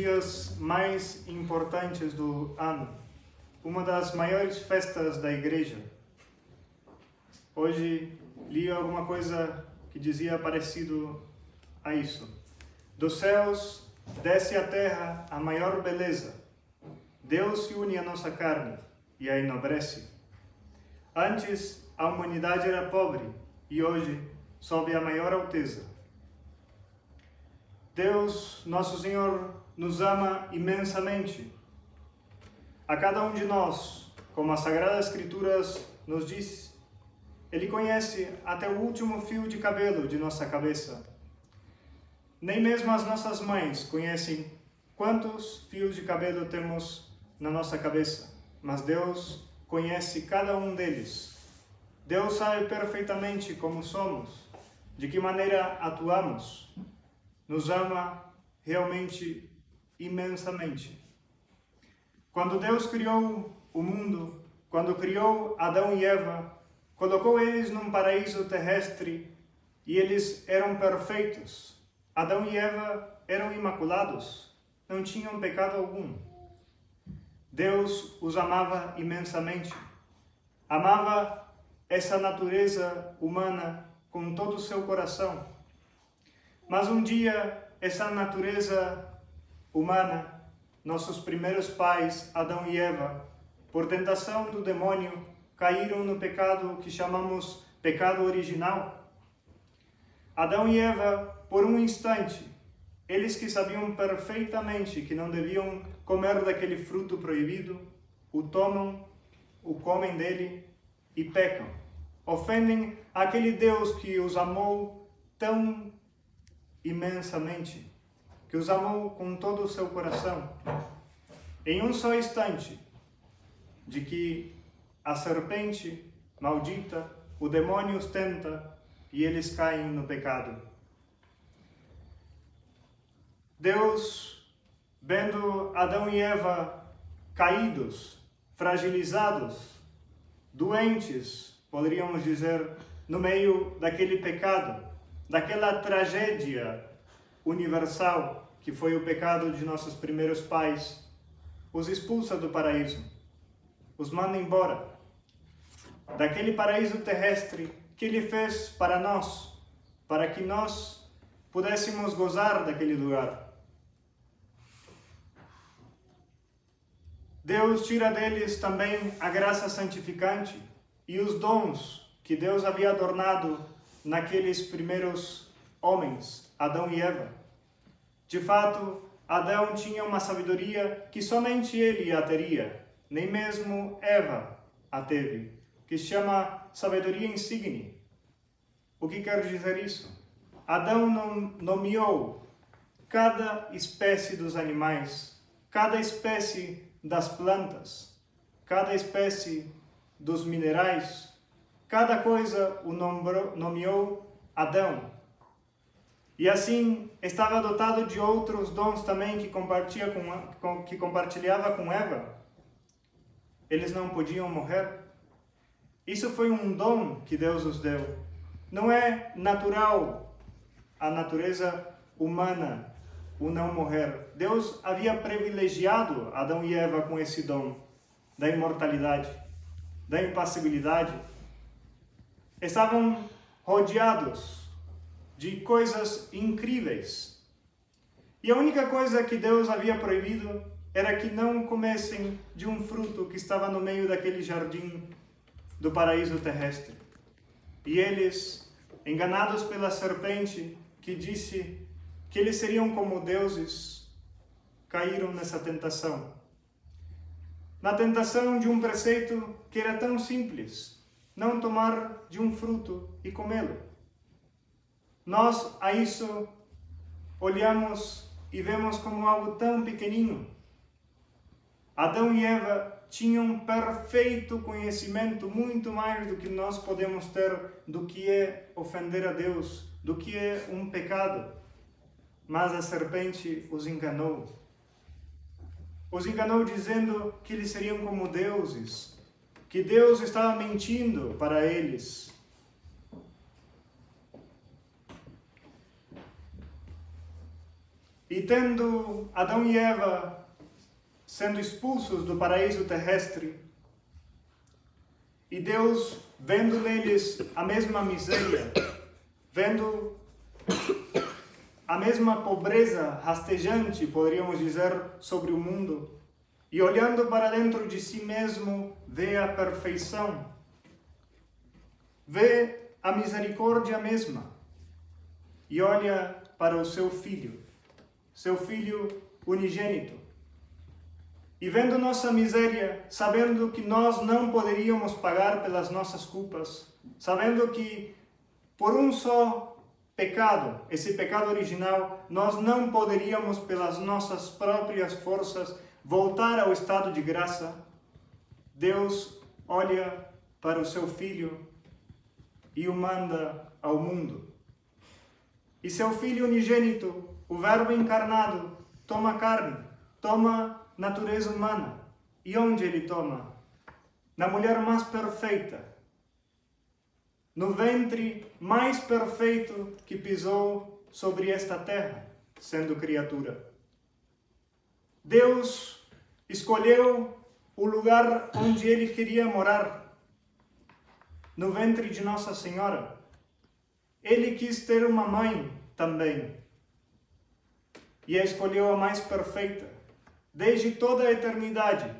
dias mais importantes do ano, uma das maiores festas da igreja. Hoje li alguma coisa que dizia parecido a isso. Dos céus desce à terra a maior beleza. Deus se une à nossa carne e a enobrece. Antes a humanidade era pobre e hoje sobe à maior alteza. Deus, nosso Senhor, nos ama imensamente. A cada um de nós, como as Sagradas Escrituras nos diz, Ele conhece até o último fio de cabelo de nossa cabeça. Nem mesmo as nossas mães conhecem quantos fios de cabelo temos na nossa cabeça, mas Deus conhece cada um deles. Deus sabe perfeitamente como somos, de que maneira atuamos. Nos ama realmente imensamente. Quando Deus criou o mundo, quando criou Adão e Eva, colocou eles num paraíso terrestre e eles eram perfeitos. Adão e Eva eram imaculados, não tinham pecado algum. Deus os amava imensamente. Amava essa natureza humana com todo o seu coração. Mas um dia, essa natureza humana, nossos primeiros pais, Adão e Eva, por tentação do demônio, caíram no pecado que chamamos pecado original. Adão e Eva, por um instante, eles que sabiam perfeitamente que não deviam comer daquele fruto proibido, o tomam, o comem dele e pecam. Ofendem aquele Deus que os amou tão imensamente, que os amou com todo o seu coração. Em um só instante, de que a serpente maldita, o demônio os tenta e eles caem no pecado. Deus, vendo Adão e Eva caídos, fragilizados, doentes, poderíamos dizer, no meio daquele pecado, daquela tragédia universal que foi o pecado de nossos primeiros pais, os expulsa do paraíso, os manda embora, daquele paraíso terrestre que Ele fez para nós, para que nós pudéssemos gozar daquele lugar. Deus tira deles também a graça santificante e os dons que Deus havia adornado naqueles primeiros homens, Adão e Eva. De fato, Adão tinha uma sabedoria que somente ele a teria, nem mesmo Eva a teve, que se chama sabedoria insigne. O que quer dizer isso? Adão nomeou cada espécie dos animais, cada espécie das plantas, cada espécie dos minerais, cada coisa o nomeou Adão. E assim estava dotado de outros dons também que compartilhava com Eva. Eles não podiam morrer. Isso foi um dom que Deus os deu. Não é natural a natureza humana o não morrer. Deus havia privilegiado Adão e Eva com esse dom da imortalidade, da impassibilidade. Estavam rodeados de coisas incríveis. E a única coisa que Deus havia proibido era que não comessem de um fruto que estava no meio daquele jardim do paraíso terrestre. E eles, enganados pela serpente que disse que eles seriam como deuses, caíram nessa tentação. Na tentação de um preceito que era tão simples, não tomar de um fruto e comê-lo. Nós a isso olhamos e vemos como algo tão pequenino. Adão e Eva tinham perfeito conhecimento, muito mais do que nós podemos ter, do que é ofender a Deus, do que é um pecado. Mas a serpente os enganou. Os enganou dizendo que eles seriam como deuses, que Deus estava mentindo para eles. E tendo Adão e Eva sendo expulsos do paraíso terrestre, e Deus vendo neles a mesma miséria, vendo a mesma pobreza rastejante, poderíamos dizer, sobre o mundo, e olhando para dentro de si mesmo, vê a perfeição, vê a misericórdia mesma, e olha para o seu filho unigênito. E vendo nossa miséria, sabendo que nós não poderíamos pagar pelas nossas culpas, sabendo que por um só pecado, esse pecado original, nós não poderíamos pelas nossas próprias forças voltar ao estado de graça, Deus olha para o seu Filho e o manda ao mundo. E seu Filho unigênito, o Verbo encarnado, toma carne, toma natureza humana. E onde ele toma? Na mulher mais perfeita, no ventre mais perfeito que pisou sobre esta terra, sendo criatura. Deus escolheu o lugar onde ele queria morar, no ventre de Nossa Senhora. Ele quis ter uma mãe também, e a escolheu a mais perfeita. Desde toda a eternidade,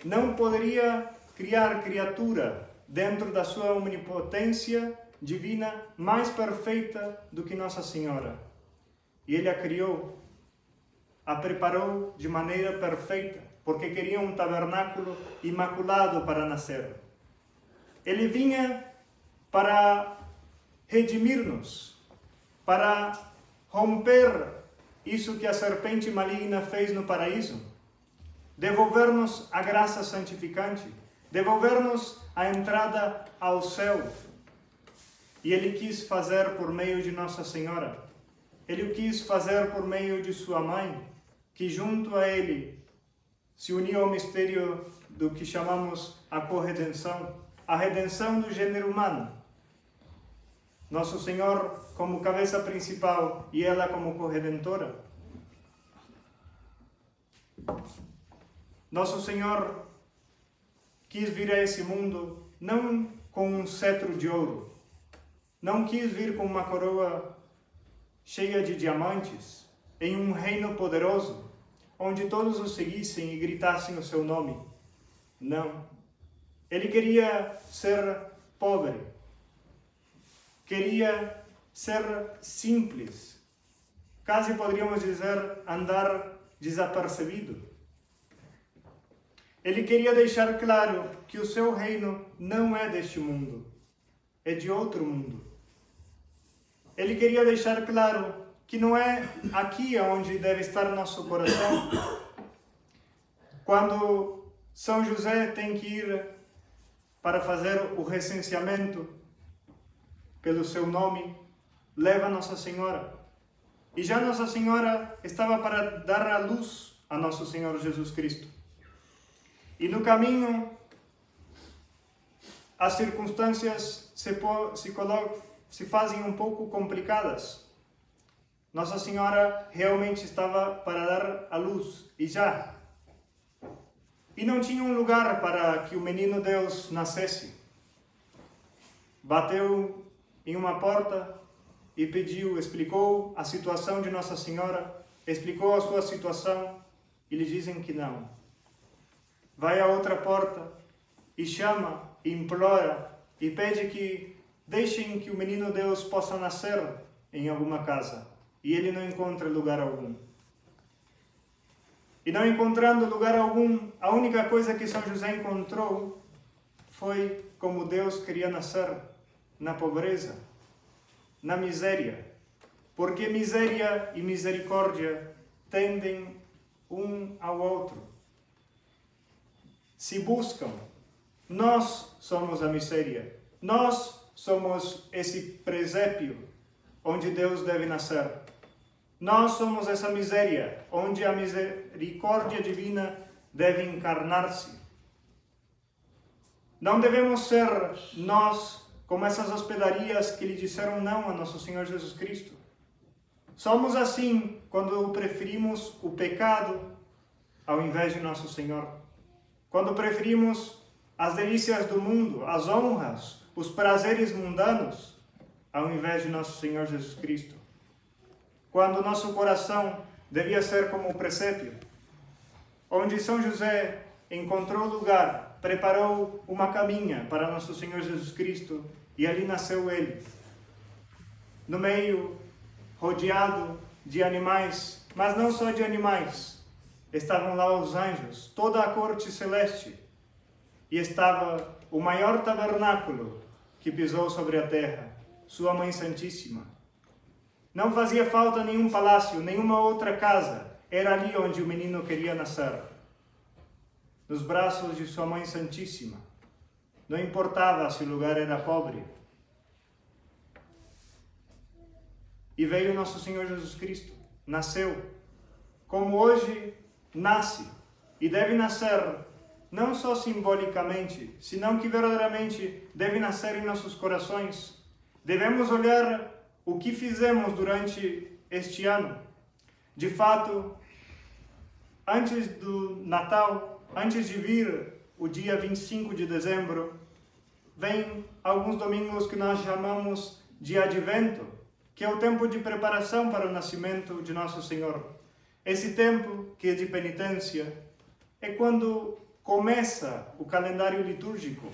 não poderia criar criatura dentro da sua onipotência divina mais perfeita do que Nossa Senhora. E ele a criou, a preparou de maneira perfeita, porque queria um tabernáculo imaculado para nascer. Ele vinha para redimir-nos, para romper isso que a serpente maligna fez no paraíso, devolver-nos a graça santificante, devolver-nos a entrada ao céu. E ele quis fazer por meio de Nossa Senhora. Ele o quis fazer por meio de sua mãe, que junto a ele se uniu ao mistério do que chamamos a corredenção, a redenção do gênero humano. Nosso Senhor como cabeça principal e ela como corredentora. Nosso Senhor quis vir a esse mundo não com um cetro de ouro, não quis vir com uma coroa cheia de diamantes, em um reino poderoso, onde todos o seguissem e gritassem o seu nome. Não. Ele queria ser pobre, queria ser simples, quase poderíamos dizer andar desapercebido. Ele queria deixar claro que o seu reino não é deste mundo, é de outro mundo. Ele queria deixar claro que não é aqui onde deve estar nosso coração. Quando São José tem que ir para fazer o recenseamento pelo seu nome, leva Nossa Senhora. E já Nossa Senhora estava para dar a luz a Nosso Senhor Jesus Cristo. E no caminho, as circunstâncias se fazem um pouco complicadas. Nossa Senhora realmente estava para dar a luz, e já. E não tinha um lugar para que o menino Deus nascesse. Bateu em uma porta e pediu, explicou a situação de Nossa Senhora, explicou a sua situação, e lhe dizem que não. Vai à outra porta e chama, implora e pede que deixem que o menino Deus possa nascer em alguma casa. E ele não encontra lugar algum. E não encontrando lugar algum, a única coisa que São José encontrou foi como Deus queria nascer, na pobreza, na miséria. Porque miséria e misericórdia tendem um ao outro. Se buscam. Nós somos a miséria. Nós somos esse presépio onde Deus deve nascer. Nós somos essa miséria onde a misericórdia divina deve encarnar-se. Não devemos ser nós como essas hospedarias que lhe disseram não a Nosso Senhor Jesus Cristo. Somos assim quando preferimos o pecado ao invés de nosso Senhor. Quando preferimos as delícias do mundo, as honras, os prazeres mundanos, ao invés de nosso Senhor Jesus Cristo. Quando nosso coração devia ser como o presépio, onde São José encontrou lugar, preparou uma caminha para nosso Senhor Jesus Cristo, e ali nasceu ele. No meio, rodeado de animais, mas não só de animais, estavam lá os anjos, toda a corte celeste, e estava o maior tabernáculo que pisou sobre a terra, sua Mãe Santíssima. Não fazia falta nenhum palácio, nenhuma outra casa, era ali onde o menino queria nascer. Nos braços de sua Mãe Santíssima. Não importava se o lugar era pobre. E veio nosso Senhor Jesus Cristo, nasceu, como hoje nasce, e deve nascer não só simbolicamente, senão que verdadeiramente deve nascer em nossos corações. Devemos olhar o que fizemos durante este ano. De fato, antes do Natal, antes de vir o dia 25 de dezembro, vem alguns domingos que nós chamamos de Advento, que é o tempo de preparação para o nascimento de Nosso Senhor. Esse tempo, que é de penitência, é quando começa o calendário litúrgico,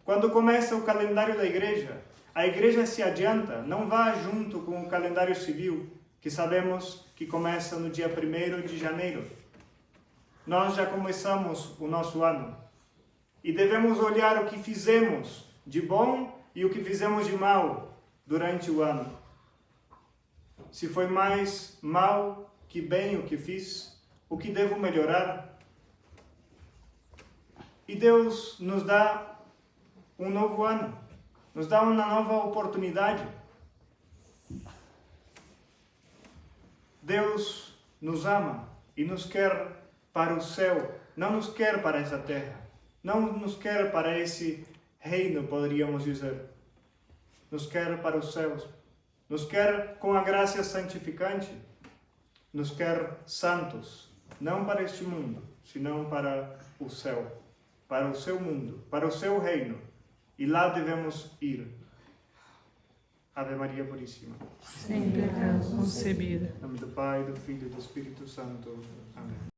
quando começa o calendário da igreja. A igreja se adianta, não vá junto com o calendário civil, que sabemos que começa no dia 1º de janeiro. Nós já começamos o nosso ano e devemos olhar o que fizemos de bom e o que fizemos de mal durante o ano. Se foi mais mal que bem o que fiz, o que devo melhorar? E Deus nos dá um novo ano, nos dá uma nova oportunidade. Deus nos ama e nos quer para o céu, não nos quer para essa terra, não nos quer para esse reino, poderíamos dizer. Nos quer para os céus, nos quer com a graça santificante, nos quer santos, não para este mundo, senão para o céu, para o seu mundo, para o seu reino, e lá devemos ir. Ave Maria Puríssima. Sem pecado concebida. Em nome do Pai, do Filho e do Espírito Santo. Amém.